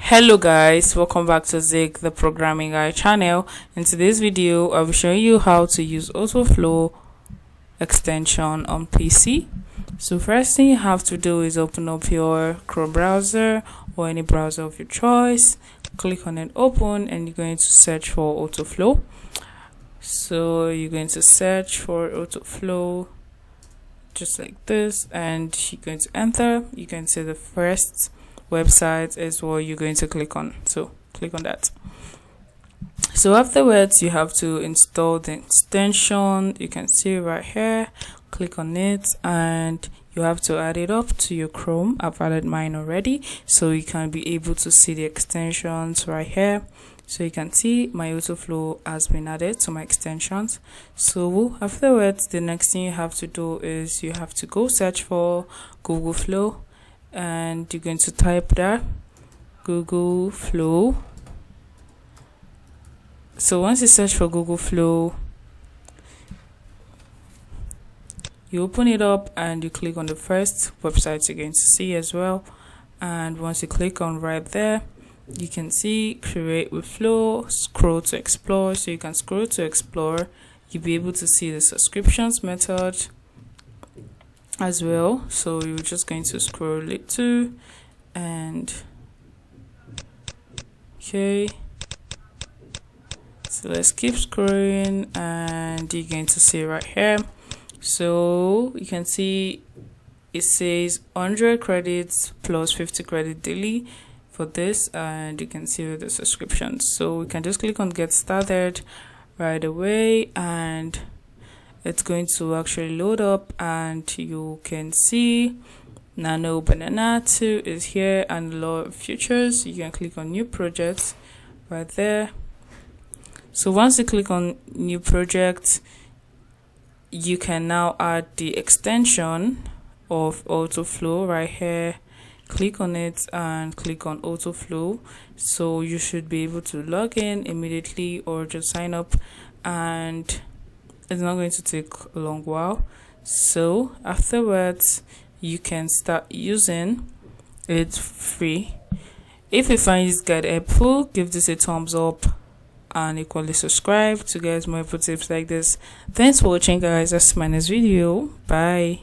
Hello guys, welcome back to Zig the Programming Guy channel. In today's video I'll be showing you how to use autoflow extension on PC. So first thing you have to do is open up your Chrome browser or any browser of your choice, click on it, open, and you're going to search for autoflow. So you're going to search for autoflow just like this, and you're going to enter. You can see the first website is what you're going to click on, so click on that. So afterwards you have to install the extension. You can see right here, click on it, and you have to add it up to your Chrome. I've added mine already, so you can be able to see the extensions right here. So you can see my autoflow has been added to my extensions. So afterwards, the next thing you have to do is you have to go search for Google Flow, and you're going to type that Google Flow. So once you search for Google Flow, you open it up and you click on the first website you're going to see as well. And once you click on right there, you can see create with flow, scroll to explore. So you can scroll to explore, you'll be able to see the subscriptions method as well. So you're just going to scroll it too, and okay, so let's keep scrolling, and you're going to see right here. So you can see it says 100 credits plus 50 credit daily for this, and you can see the subscriptions. So we can just click on get started right away, and it's going to actually load up, and you can see Nano Banana 2 is here and a lot of features. You can click on new projects right there. So once you click on new project, you can now add the extension of autoflow right here. Click on it and click on autoflow. So you should be able to log in immediately or just sign up, and it's not going to take a long while. So afterwards you can start using it free. If you find this guide helpful, give this a thumbs up and equally subscribe to get more info tips like this. Thanks for watching guys. That's my next video. Bye.